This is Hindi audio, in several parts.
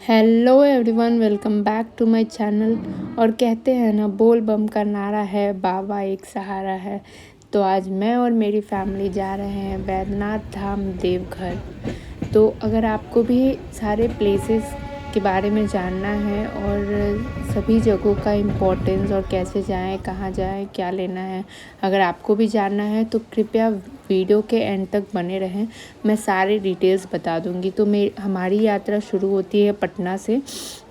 Hello everyone, welcome back to my channel. और कहते हैं ना, बोल बम का नारा है, बाबा एक सहारा है। तो आज मैं और मेरी फैमिली जा रहे हैं बैद्यनाथ धाम देवघर। तो अगर आपको भी सारे प्लेसेस के बारे में जानना है और सभी जगहों का इम्पोर्टेंस और कैसे जाएं, कहाँ जाएं, क्या लेना है, अगर आपको भी जानना है तो कृपया वीडियो के एंड तक बने रहें। मैं सारे डिटेल्स बता दूंगी। तो हमारी यात्रा शुरू होती है पटना से।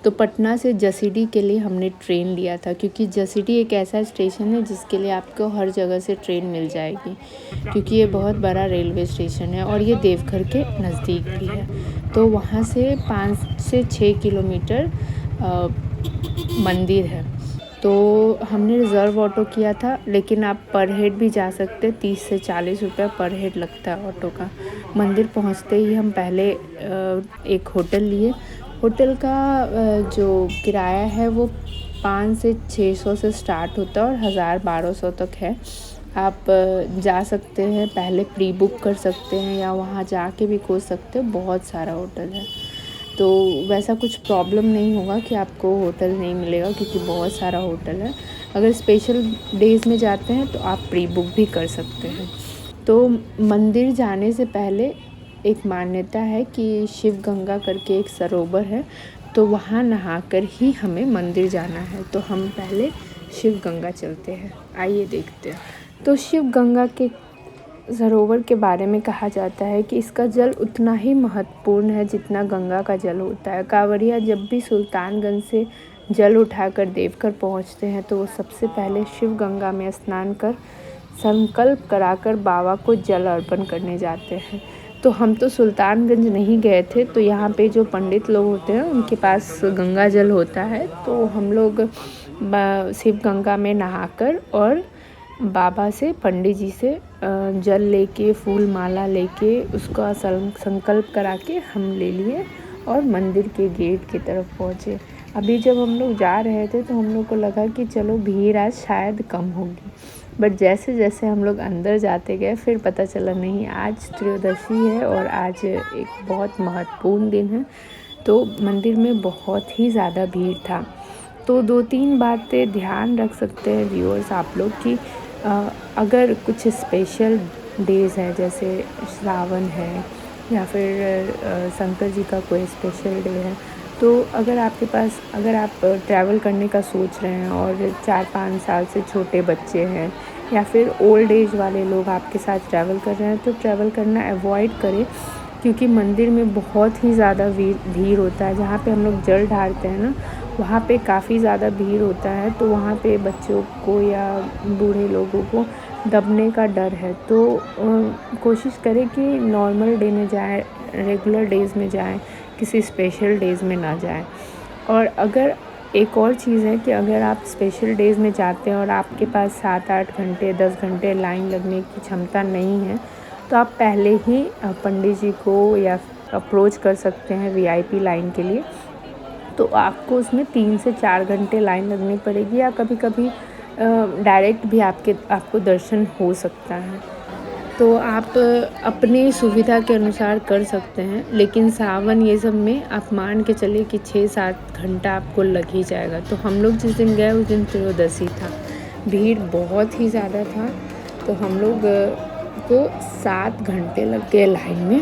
तो पटना से जसीडीह के लिए हमने ट्रेन लिया था, क्योंकि जसीडीह एक ऐसा स्टेशन है जिसके लिए आपको हर जगह से ट्रेन मिल जाएगी, क्योंकि ये बहुत बड़ा रेलवे स्टेशन है और ये देवघर के नज़दीक भी है। तो वहाँ से 5 से 6 किलोमीटर मंदिर है। तो हमने रिज़र्व ऑटो किया था, लेकिन आप पर हेड भी जा सकते हैं। 30 से 40 रुपये पर हेड लगता है ऑटो का। मंदिर पहुंचते ही हम पहले एक होटल लिए। होटल का जो किराया है वो 500 से 600 से स्टार्ट होता है और 1000-1200 तक है। आप जा सकते हैं, पहले प्री बुक कर सकते हैं या वहाँ जाके भी खोज सकते हैं। बहुत सारा होटल है, तो वैसा कुछ प्रॉब्लम नहीं होगा कि आपको होटल नहीं मिलेगा, क्योंकि बहुत सारा होटल है। अगर स्पेशल डेज़ में जाते हैं तो आप प्री बुक भी कर सकते हैं। तो मंदिर जाने से पहले एक मान्यता है कि शिव गंगा करके एक सरोवर है, तो वहाँ नहाकर ही हमें मंदिर जाना है। तो हम पहले शिव गंगा चलते हैं, आइए देखते हैं। तो शिव गंगा के सरोवर के बारे में कहा जाता है कि इसका जल उतना ही महत्वपूर्ण है जितना गंगा का जल होता है। कांवड़िया जब भी सुल्तानगंज से जल उठाकर देवघर पहुंचते हैं तो वो सबसे पहले शिव गंगा में स्नान कर संकल्प कराकर बाबा को जल अर्पण करने जाते हैं। तो हम तो सुल्तानगंज नहीं गए थे, तो यहाँ पे जो पंडित लोग होते हैं उनके पास गंगा जल होता है। तो हम लोग शिव गंगा में नहाकर और बाबा से, पंडित जी से जल लेके, फूल माला लेके, उसका संकल्प करा के हम ले लिए और मंदिर के गेट की तरफ पहुँचे। अभी जब हम लोग जा रहे थे तो हम लोग को लगा कि चलो भीड़ आज शायद कम होगी, बट जैसे जैसे हम लोग अंदर जाते गए फिर पता चला नहीं, आज त्रयोदशी है और आज एक बहुत महत्वपूर्ण दिन है। तो मंदिर में बहुत ही ज़्यादा भीड़ था। तो 2-3 बातें ध्यान रख सकते हैं व्यूअर्स आप लोग कि अगर कुछ स्पेशल डेज़ हैं, जैसे श्रावण है या फिर शंकर जी का कोई स्पेशल डे है, तो अगर आप ट्रैवल करने का सोच रहे हैं और 4-5 साल से छोटे बच्चे हैं या फिर ओल्ड एज वाले लोग आपके साथ ट्रैवल कर रहे हैं, तो ट्रैवल करना अवॉइड करें, क्योंकि मंदिर में बहुत ही ज़्यादा भीड़ होता है। जहाँ पे हम लोग जल ढालते हैं ना, वहाँ पे काफ़ी ज़्यादा भीड़ होता है। तो वहाँ पे बच्चों को या बूढ़े लोगों को दबने का डर है। तो कोशिश करें कि नॉर्मल डे में जाएं, रेगुलर डेज़ में जाएं, किसी स्पेशल डेज़ में ना जाएं। और अगर एक और चीज़ है कि अगर आप स्पेशल डेज़ में जाते हैं और आपके पास 7-8 घंटे, 10 घंटे लाइन लगने की क्षमता नहीं है, तो आप पहले ही पंडित जी को या अप्रोच कर सकते हैं वीआईपी लाइन के लिए। तो आपको उसमें 3 से 4 घंटे लाइन लगनी पड़ेगी, या कभी कभी डायरेक्ट भी आपको दर्शन हो सकता है। तो आप अपनी सुविधा के अनुसार कर सकते हैं, लेकिन सावन ये सब में आप मान के चलिए कि 6-7 घंटा आपको लग ही जाएगा। तो हम लोग जिस दिन गए उस दिन त्रयोदशी था, भीड़ बहुत ही ज़्यादा था। तो हम लोग को 7 घंटे लग गए लाइन में,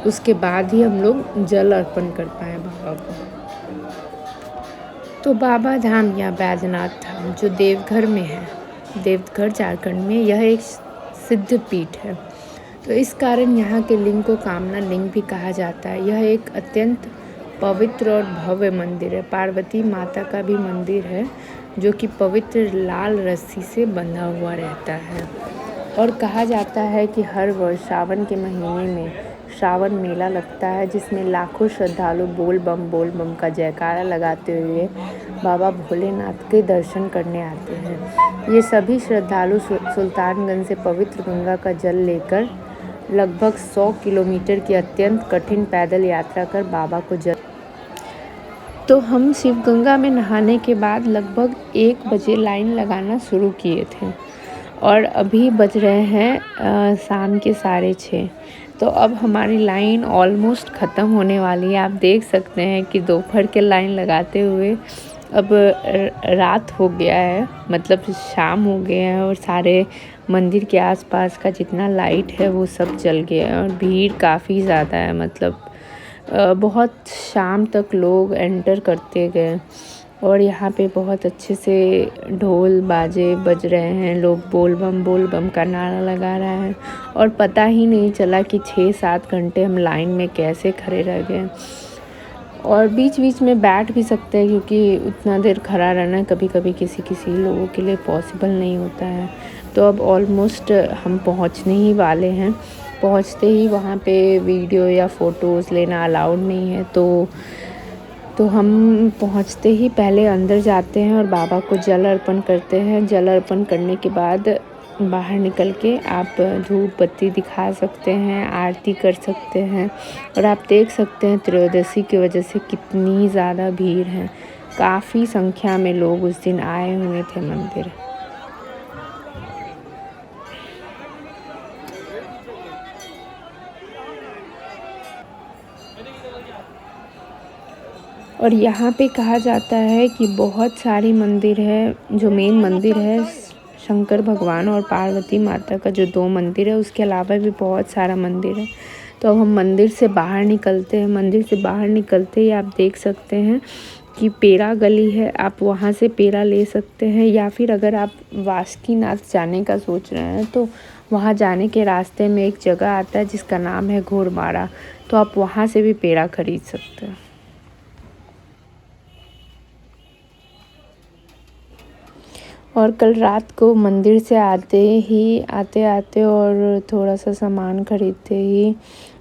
उसके बाद ही हम लोग जल अर्पण कर पाए बाबा को। तो बाबा धाम या बैद्यनाथ धाम जो देवघर में है, देवघर झारखंड में, यह एक सिद्ध पीठ है। तो इस कारण यहाँ के लिंग को कामना लिंग भी कहा जाता है। यह एक अत्यंत पवित्र और भव्य मंदिर है। पार्वती माता का भी मंदिर है, जो कि पवित्र लाल रस्सी से बंधा हुआ रहता है। और कहा जाता है कि हर वर्ष सावन के महीने में श्रावण मेला लगता है, जिसमें लाखों श्रद्धालु बोल बम का जयकारा लगाते हुए बाबा भोलेनाथ के दर्शन करने आते हैं। ये सभी श्रद्धालु सुल्तानगंज से पवित्र गंगा का जल लेकर लगभग 100 किलोमीटर की अत्यंत कठिन पैदल यात्रा कर बाबा को जल। तो हम शिव गंगा में नहाने के बाद लगभग 1 बजे लाइन लगाना शुरू किए थे और अभी बज रहे हैं शाम के 6:30। तो अब हमारी लाइन ऑलमोस्ट ख़त्म होने वाली है। आप देख सकते हैं कि दोपहर के लाइन लगाते हुए अब रात हो गया है, मतलब शाम हो गया है और सारे मंदिर के आसपास का जितना लाइट है वो सब जल गया है और भीड़ काफ़ी ज़्यादा है। मतलब बहुत शाम तक लोग एंटर करते गए और यहाँ पे बहुत अच्छे से ढोल बाजे बज रहे हैं, लोग बोल बम का नारा लगा रहा है और पता ही नहीं चला कि 6-7 घंटे हम लाइन में कैसे खड़े रह गए। और बीच बीच में बैठ भी सकते हैं क्योंकि उतना देर खड़ा रहना कभी कभी किसी लोगों के लिए पॉसिबल नहीं होता है। तो अब ऑलमोस्ट हम पहुंचने ही वाले हैं। पहुंचते ही वहाँ पे वीडियो या फ़ोटोज़ लेना अलाउड नहीं है, तो हम पहुंचते ही पहले अंदर जाते हैं और बाबा को जल अर्पण करते हैं। जल अर्पण करने के बाद बाहर निकल के आप धूप बत्ती दिखा सकते हैं, आरती कर सकते हैं और आप देख सकते हैं त्रयोदशी की वजह से कितनी ज़्यादा भीड़ है। काफ़ी संख्या में लोग उस दिन आए हुए थे मंदिर। और यहाँ पे कहा जाता है कि बहुत सारी मंदिर है, जो मेन मंदिर है शंकर भगवान और पार्वती माता का जो 2 मंदिर है, उसके अलावा भी बहुत सारा मंदिर है। तो अब हम मंदिर से बाहर निकलते हैं। मंदिर से बाहर निकलते ही आप देख सकते हैं कि पेड़ा गली है, आप वहाँ से पेड़ा ले सकते हैं या फिर अगर आप बासुकीनाथ जाने का सोच रहे हैं तो वहाँ जाने के रास्ते में एक जगह आता है जिसका नाम है घोड़मारा, तो आप वहाँ से भी पेड़ा खरीद सकते हैं। और कल रात को मंदिर से आते और थोड़ा सा सामान खरीदते ही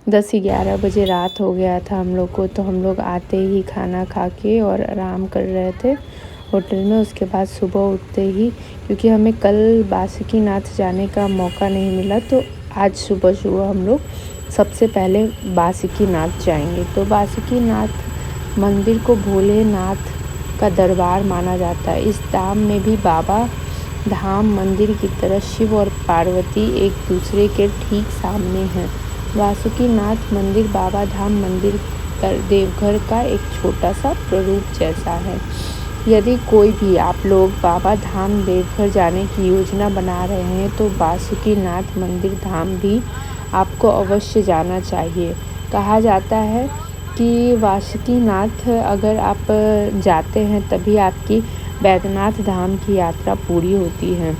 10-11 बजे रात हो गया था हम लोग को। तो हम लोग आते ही खाना खा के और आराम कर रहे थे होटल में। उसके बाद सुबह उठते ही, क्योंकि हमें कल बासुकीनाथ जाने का मौका नहीं मिला, तो आज सुबह हम लोग सबसे पहले बासुकीनाथ जाएंगे। तो बासुकीनाथ मंदिर को भोलेनाथ का दरबार माना जाता है। इस धाम में भी बाबा धाम मंदिर की तरह शिव और पार्वती एक दूसरे के ठीक सामने हैं। बासुकीनाथ मंदिर बाबा धाम मंदिर देवघर का एक छोटा सा प्रारूप जैसा है। यदि कोई भी आप लोग बाबा धाम देवघर जाने की योजना बना रहे हैं तो बासुकीनाथ मंदिर धाम भी आपको अवश्य जाना चाहिए। कहा जाता है कि बासुकीनाथ अगर आप जाते हैं तभी आपकी बैद्यनाथ धाम की यात्रा पूरी होती है।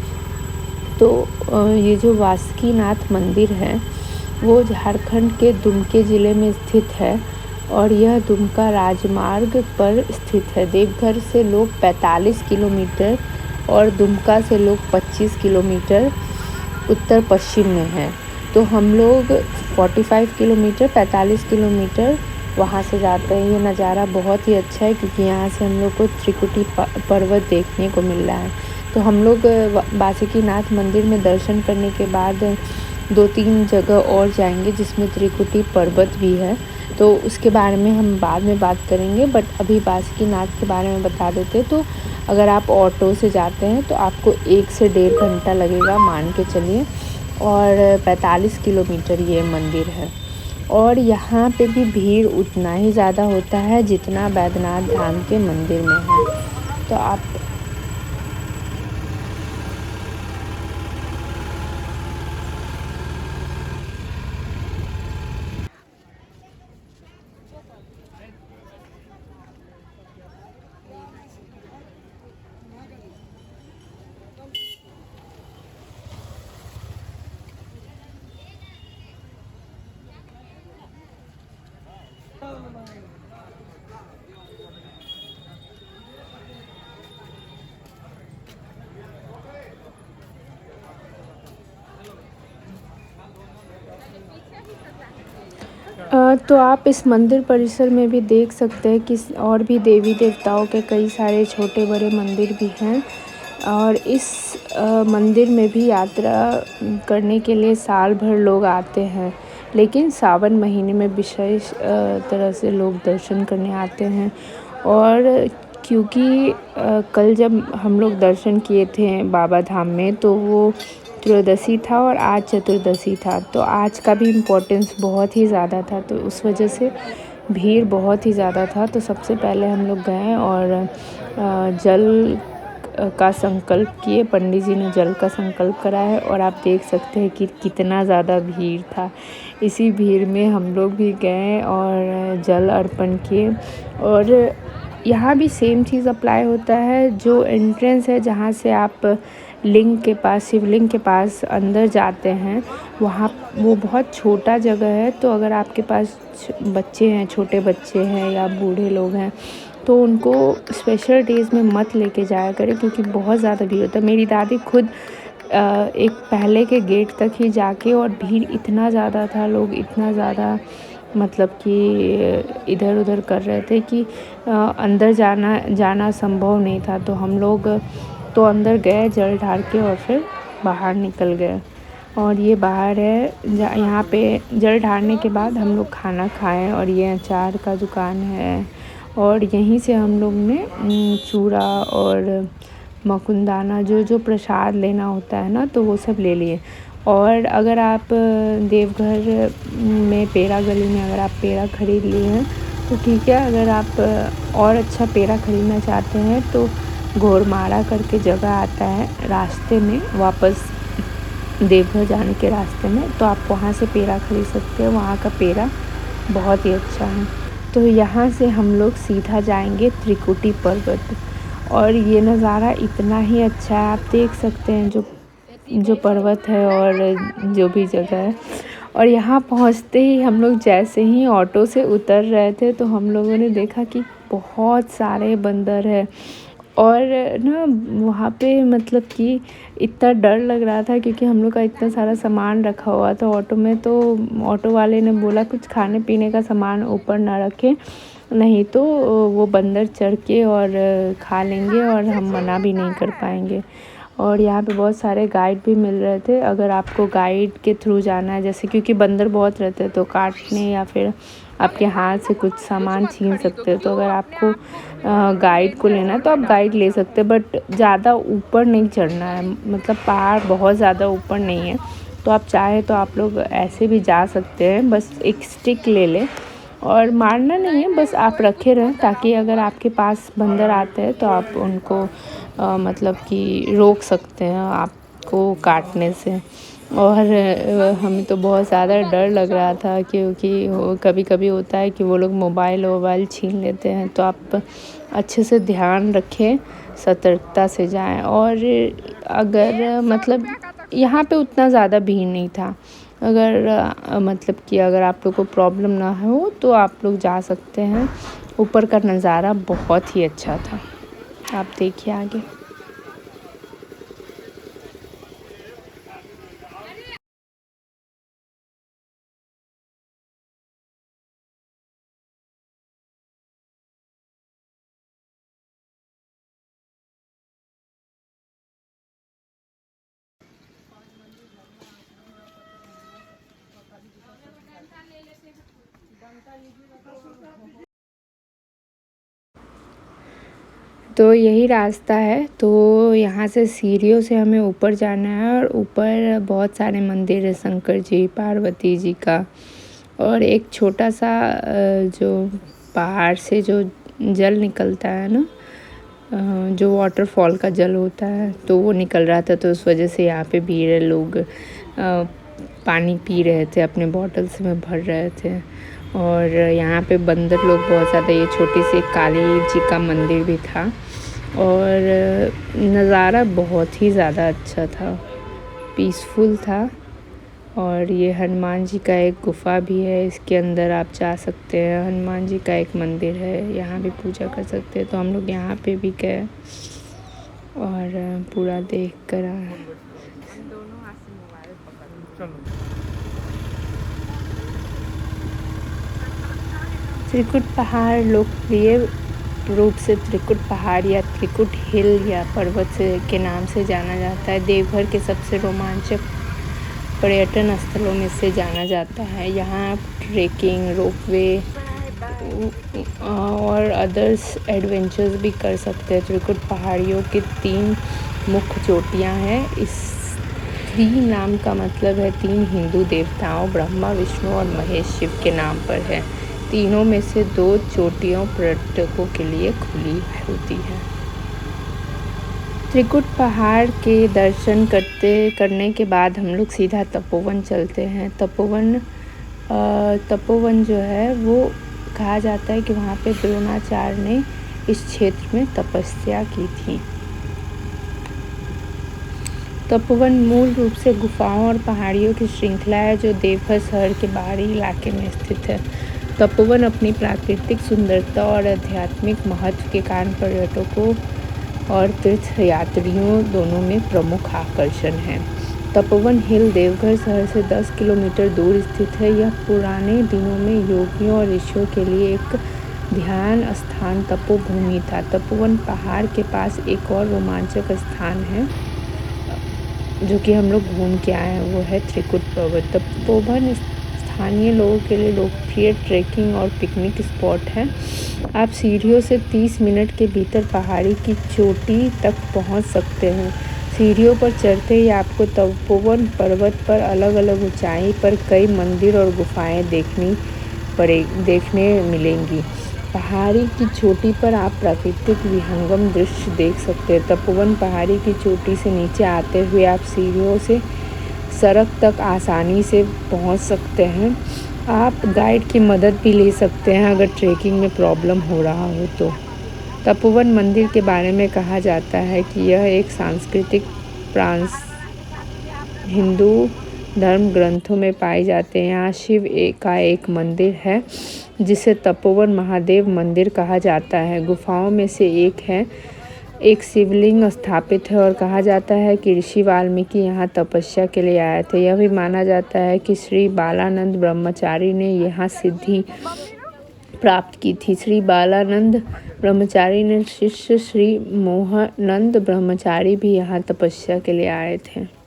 तो ये जो बासुकीनाथ मंदिर है वो झारखंड के दुमका ज़िले में स्थित है और यह दुमका राजमार्ग पर स्थित है। देवघर से लोग 45 किलोमीटर और दुमका से लोग 25 किलोमीटर उत्तर पश्चिम में हैं। तो हम लोग 45 किलोमीटर 45 किलोमीटर वहाँ से जाते हैं। ये नज़ारा बहुत ही अच्छा है क्योंकि यहाँ से हम लोग को त्रिकुटी पर्वत देखने को मिल रहा है। तो हम लोग बासुकीनाथ मंदिर में दर्शन करने के बाद 2-3 जगह और जाएंगे जिसमें त्रिकुटी पर्वत भी है, तो उसके बारे में हम बाद में बात करेंगे। बट अभी बासुकीनाथ के बारे में बता देते। तो अगर आप ऑटो से जाते हैं तो आपको 1 से 1.5 घंटा लगेगा, मान के चलिए, और 45 किलोमीटर ये मंदिर है। और यहाँ पे भी भीड़ उतना ही ज़्यादा होता है जितना बैद्यनाथ धाम के मंदिर में है। तो आप तो आप इस मंदिर परिसर में भी देख सकते हैं कि और भी देवी देवताओं के कई सारे छोटे बड़े मंदिर भी हैं। और इस मंदिर में भी यात्रा करने के लिए साल भर लोग आते हैं, लेकिन सावन महीने में विशेष तरह से लोग दर्शन करने आते हैं। और क्योंकि कल जब हम लोग दर्शन किए थे बाबा धाम में तो वो त्रयोदशी था और आज चतुर्दशी था, तो आज का भी इम्पोर्टेंस बहुत ही ज़्यादा था, तो उस वजह से भीड़ बहुत ही ज़्यादा था। तो सबसे पहले हम लोग गए और जल का संकल्प किए। पंडित जी ने जल का संकल्प करा है और आप देख सकते हैं कि कितना ज़्यादा भीड़ था। इसी भीड़ में हम लोग भी गए और जल अर्पण किए। और यहाँ भी सेम चीज़ अप्लाई होता है। जो एंट्रेंस है जहाँ से आप लिंग के पास, शिवलिंग के पास अंदर जाते हैं, वहाँ वो बहुत छोटा जगह है। तो अगर आपके पास बच्चे हैं, छोटे बच्चे हैं या बूढ़े लोग हैं, तो उनको स्पेशल डेज़ में मत लेके जाया करें, क्योंकि बहुत ज़्यादा भीड़ होता है। मेरी दादी खुद एक पहले के गेट तक ही जाके, और भीड़ इतना ज़्यादा था, लोग इतना ज़्यादा मतलब कि इधर उधर कर रहे थे कि अंदर जाना संभव नहीं था। तो हम लोग तो अंदर गए जल ढार के और फिर बाहर निकल गए। और ये बाहर है, यहाँ पे जल ढारने के बाद हम लोग खाना खाएं। और ये अचार का दुकान है और यहीं से हम लोग ने चूड़ा और मकुंदाना जो प्रसाद लेना होता है ना, तो वो सब ले लिए। और अगर आप देवघर में पेड़ा गली में अगर आप पेड़ा ख़रीद लिए हैं तो ठीक है। अगर आप और अच्छा पेड़ा ख़रीदना चाहते हैं तो घोड़मारा करके जगह आता है रास्ते में, वापस देवघर जाने के रास्ते में, तो आप वहाँ से पेड़ा ख़रीद सकते हैं। वहाँ का पेड़ा बहुत ही अच्छा है। तो यहाँ से हम लोग सीधा जाएंगे त्रिकुटी पर्वत। और ये नज़ारा इतना ही अच्छा है, आप देख सकते हैं जो पर्वत है और जो भी जगह है। और यहाँ पहुँचते ही हम लोग जैसे ही ऑटो से उतर रहे थे तो हम लोगों ने देखा कि बहुत सारे बंदर हैं। और ना वहाँ पे मतलब कि इतना डर लग रहा था, क्योंकि हम लोग का इतना सारा सामान रखा हुआ था ऑटो में। तो ऑटो वाले ने बोला कुछ खाने पीने का सामान ऊपर ना रखें, नहीं तो वो बंदर चढ़ के और खा लेंगे और हम मना भी नहीं कर पाएंगे। और यहाँ पे बहुत सारे गाइड भी मिल रहे थे। अगर आपको गाइड के थ्रू जाना है, जैसे क्योंकि बंदर बहुत रहते हैं तो काटने या फिर आपके हाथ से कुछ सामान छीन सकते हैं, तो अगर आपको गाइड को लेना है तो आप गाइड ले सकते हैं। बट ज़्यादा ऊपर नहीं चढ़ना है, मतलब पहाड़ बहुत ज़्यादा ऊपर नहीं है। तो आप चाहे तो आप लोग ऐसे भी जा सकते हैं, बस एक स्टिक ले लें और मारना नहीं है, बस आप रखे रहें, ताकि अगर आपके पास बंदर आते हैं तो आप उनको मतलब कि रोक सकते हैं आपको काटने से। और हमें तो बहुत ज़्यादा डर लग रहा था, क्योंकि कभी कभी होता है कि वो लोग मोबाइल छीन लेते हैं। तो आप अच्छे से ध्यान रखें, सतर्कता से जाएं। और अगर मतलब यहाँ पे उतना ज़्यादा भीड़ नहीं था। अगर मतलब कि अगर आप लोग को प्रॉब्लम ना हो तो आप लोग जा सकते हैं। ऊपर का नज़ारा बहुत ही अच्छा था, आप देखिए आगे। तो यही रास्ता है। तो यहाँ से सीढ़ियों से हमें ऊपर जाना है और ऊपर बहुत सारे मंदिर है, शंकर जी, पार्वती जी का। और एक छोटा सा जो पहाड़ से जो जल निकलता है ना, जो वाटरफॉल का जल होता है, तो वो निकल रहा था। तो उस वजह से यहाँ पे भीड़ है, लोग पानी पी रहे थे, अपने बॉटल्स में भर रहे थे। और यहाँ पे बंदर लोग बहुत ज़्यादा। ये छोटी सी काली जी का मंदिर भी था और नज़ारा बहुत ही ज़्यादा अच्छा था, पीसफुल था। और ये हनुमान जी का एक गुफ़ा भी है, इसके अंदर आप जा सकते हैं। हनुमान जी का एक मंदिर है, यहाँ भी पूजा कर सकते हैं। तो हम लोग यहाँ पे भी गए और पूरा देख कर आए। त्रिकुट पहाड़ लोकप्रिय रूप से त्रिकुट पहाड़ या त्रिकुट हिल या पर्वत के नाम से जाना जाता है। देवघर के सबसे रोमांचक पर्यटन स्थलों में से जाना जाता है। यहाँ ट्रेकिंग, रोपवे, और अदर्स एडवेंचर्स भी कर सकते हैं। त्रिकुट पहाड़ियों की 3 मुख्य चोटियाँ हैं। इस 3 नाम का मतलब है 3 हिंदू देवताओं ब्रह्मा, विष्णु और महेश शिव के नाम पर है। तीनों में से 2 चोटियाँ पर्यटकों के लिए खुली होती हैं। त्रिकुट पहाड़ के दर्शन करने के बाद हम लोग सीधा तपोवन चलते हैं। तपोवन जो है वो कहा जाता है कि वहाँ पे द्रोणाचार्य ने इस क्षेत्र में तपस्या की थी। तपोवन मूल रूप से गुफाओं और पहाड़ियों की श्रृंखला है जो देवघर शहर के बाहरी इलाके में स्थित है। तपोवन अपनी प्राकृतिक सुंदरता और आध्यात्मिक महत्व के कारण पर्यटकों और तीर्थयात्रियों दोनों में प्रमुख आकर्षण है। तपोवन हिल देवघर शहर से 10 किलोमीटर दूर स्थित है। यह पुराने दिनों में योगियों और ऋषियों के लिए एक ध्यान स्थान तपोभूमि था। तपोवन पहाड़ के पास एक और रोमांचक स्थान है जो कि हम लोग घूम के आए हैं, वो है त्रिकुट पर्वत। तपोवन स्थानीय लोगों के लिए लोकप्रिय ट्रैकिंग और पिकनिक स्पॉट है। आप सीढ़ियों से 30 मिनट के भीतर पहाड़ी की चोटी तक पहुंच सकते हैं। सीढ़ियों पर चढ़ते ही आपको तपोवन पर्वत पर अलग अलग ऊंचाई पर कई मंदिर और गुफाएं देखने मिलेंगी। पहाड़ी की चोटी पर आप प्राकृतिक विहंगम दृश्य देख सकते हैं। तपोवन पहाड़ी की चोटी से नीचे आते हुए आप सीढ़ियों से सड़क तक आसानी से पहुंच सकते हैं। आप गाइड की मदद भी ले सकते हैं अगर ट्रेकिंग में प्रॉब्लम हो रहा हो तो। तपोवन मंदिर के बारे में कहा जाता है कि यह एक सांस्कृतिक हिंदू धर्म ग्रंथों में पाए जाते हैं। यहाँ शिव का एक मंदिर है जिसे तपोवन महादेव मंदिर कहा जाता है। गुफाओं में से एक है। एक शिवलिंग स्थापित है और कहा जाता है कि ऋषि वाल्मीकि यहाँ तपस्या के लिए आए थे। यह भी माना जाता है कि श्री बालानंद ब्रह्मचारी ने यहाँ सिद्धि प्राप्त की थी। श्री बालानंद ब्रह्मचारी ने शिष्य श्री मोहानंद ब्रह्मचारी भी यहाँ तपस्या के लिए आए थे।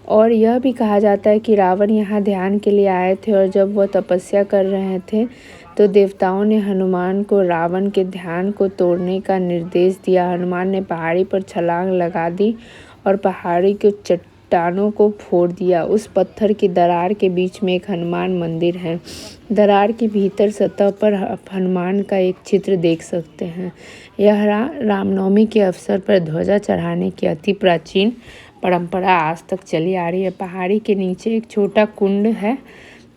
और यह भी कहा जाता है कि रावण यहाँ ध्यान के लिए आए थे और जब वह तपस्या कर रहे थे तो देवताओं ने हनुमान को रावण के ध्यान को तोड़ने का निर्देश दिया। हनुमान ने पहाड़ी पर छलांग लगा दी और पहाड़ी के चट्टानों को फोड़ दिया। उस पत्थर की दरार के बीच में एक हनुमान मंदिर है। दरार के भीतर सतह पर हनुमान का एक चित्र देख सकते हैं। यह रामनवमी के अवसर पर ध्वजा चढ़ाने की अति प्राचीन परंपरा आज तक चली आ रही है। पहाड़ी के नीचे एक छोटा कुंड है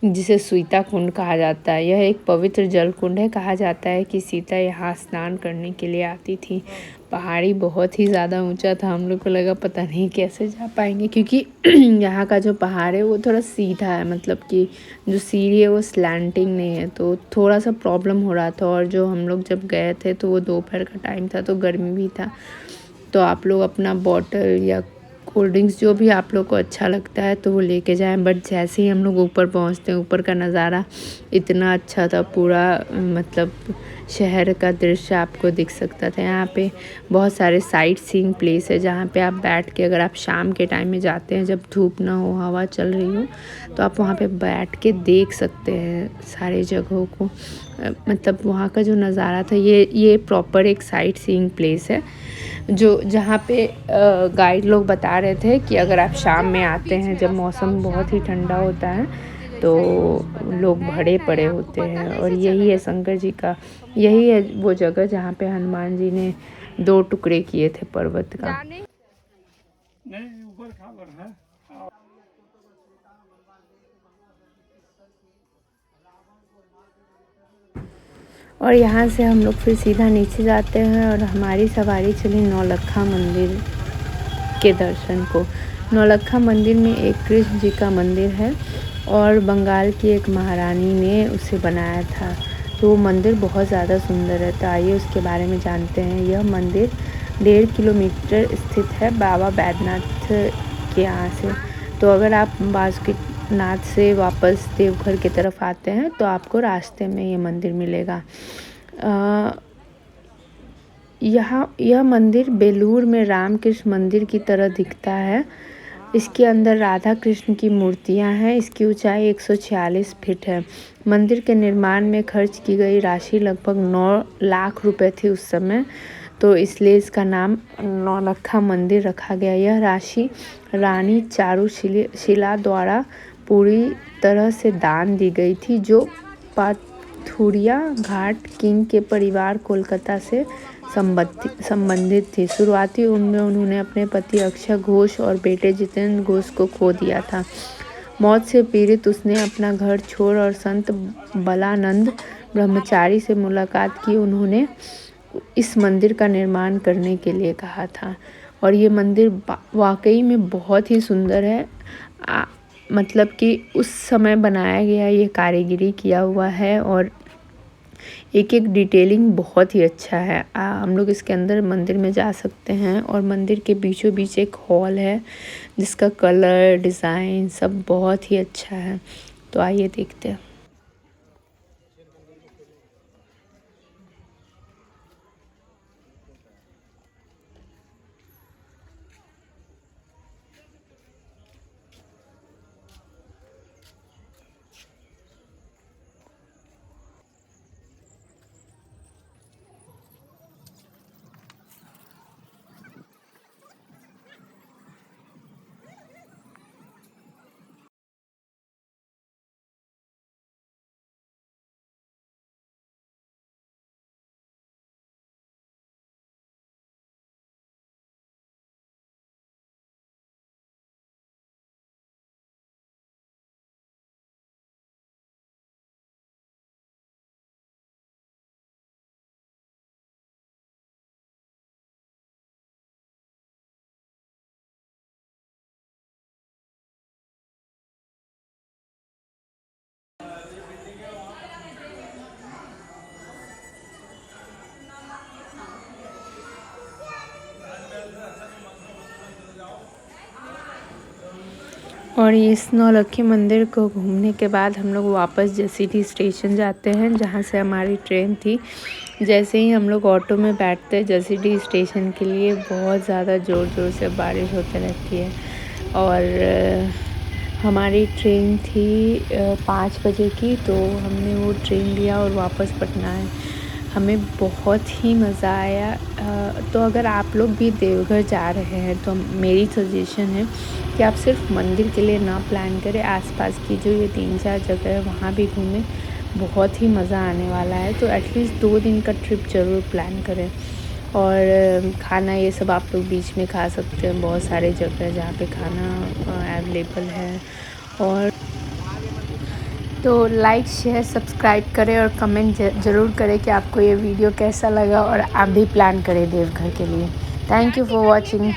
जिसे सीता कुंड कहा जाता है। यह एक पवित्र जल कुंड है। कहा जाता है कि सीता यहाँ स्नान करने के लिए आती थी। पहाड़ी बहुत ही ज़्यादा ऊंचा था। हम लोग को लगा पता नहीं कैसे जा पाएंगे क्योंकि यहाँ का जो पहाड़ है वो थोड़ा सीधा है, मतलब कि जो सीढ़ी है वो स्लैंटिंग नहीं है, तो थोड़ा सा प्रॉब्लम हो रहा था। और जो हम लोग जब गए थे तो वो दोपहर का टाइम था तो गर्मी भी था। तो आप लोग अपना बॉटल या कोल्ड ड्रिंक्स जो भी आप लोग को अच्छा लगता है तो वो लेके जाएं। बट जैसे ही हम लोग ऊपर पहुंचते हैं, ऊपर का नज़ारा इतना अच्छा था, पूरा मतलब शहर का दृश्य आपको दिख सकता था। यहाँ पे बहुत सारे साइट सीइंग प्लेस है जहाँ पे आप बैठ के, अगर आप शाम के टाइम में जाते हैं जब धूप ना हो, हवा चल रही हो, तो आप वहाँ पे बैठ के देख सकते हैं सारी जगहों को। मतलब वहाँ का जो नज़ारा था, ये प्रॉपर एक साइट सीइंग प्लेस है जो जहाँ पे गाइड लोग बता रहे थे कि अगर आप शाम में आते हैं जब मौसम बहुत ही ठंडा होता है तो लोग भरे पड़े होते हैं। और यही है शंकर जी का, यही है वो जगह जहाँ पे हनुमान जी ने 2 टुकड़े किए थे पर्वत का। और यहाँ से हम लोग फिर सीधा नीचे जाते हैं और हमारी सवारी चली नौलक्खा मंदिर के दर्शन को। नौलक्खा मंदिर में एक कृष्ण जी का मंदिर है और बंगाल की एक महारानी ने उसे बनाया था। तो वो मंदिर बहुत ज़्यादा सुंदर है। तो आइए उसके बारे में जानते हैं। यह मंदिर 1.5 किलोमीटर स्थित है बाबा बैद्यनाथ के यहाँ से। तो अगर आप बासुकीनाथ से वापस देवघर की तरफ आते हैं तो आपको रास्ते में ये मंदिर मिलेगा। यह मंदिर बेलूर में रामकृष्ण मंदिर की तरह दिखता है। इसके अंदर राधा कृष्ण की मूर्तियां हैं। इसकी ऊंचाई 146 फीट है। मंदिर के निर्माण में खर्च की गई राशि लगभग 9 लाख रुपए थी उस समय, तो इसलिए इसका नाम नौलखा मंदिर रखा गया। यह राशि रानी चारुशिला द्वारा पूरी तरह से दान दी गई थी, जो पाथुरिया घाट किंग के परिवार कोलकाता से संबंधित थी। शुरुआती उम्र में उन्होंने अपने पति अक्षय घोष और बेटे जितेंद्र घोष को खो दिया था। मौत से पीड़ित उसने अपना घर छोड़ और संत बलानंद ब्रह्मचारी से मुलाकात की। उन्होंने इस मंदिर का निर्माण करने के लिए कहा था, और ये मंदिर वाकई में बहुत ही सुंदर है। मतलब कि उस समय बनाया गया, ये कारीगरी किया हुआ है और एक एक डिटेलिंग बहुत ही अच्छा है। हम लोग इसके अंदर मंदिर में जा सकते हैं, और मंदिर के बीचों बीच एक हॉल है जिसका कलर डिज़ाइन सब बहुत ही अच्छा है। तो आइए देखते हैं। और इस नौलखी मंदिर को घूमने के बाद हम लोग वापस जसीडीह स्टेशन जाते हैं, जहाँ से हमारी ट्रेन थी। जैसे ही हम लोग ऑटो में बैठते जसीडीह स्टेशन के लिए, बहुत ज़्यादा ज़ोर ज़ोर से बारिश होते रहती है। और हमारी ट्रेन थी 5 बजे की, तो हमने वो ट्रेन लिया और वापस पटना आए। हमें बहुत ही मज़ा आया। तो अगर आप लोग भी देवघर जा रहे हैं तो मेरी सजेशन है कि आप सिर्फ मंदिर के लिए ना प्लान करें, आसपास की जो ये 3-4 जगह है वहाँ भी घूमें। बहुत ही मज़ा आने वाला है। तो एटलीस्ट 2 दिन का ट्रिप ज़रूर प्लान करें। और खाना ये सब आप लोग बीच में खा सकते हैं। बहुत सारे जगह है जहाँ पे खाना अवेलेबल है। और तो लाइक शेयर सब्सक्राइब करें और कमेंट ज़रूर करें कि आपको ये वीडियो कैसा लगा, और आप भी प्लान करें देवघर के लिए। Thank you for watching.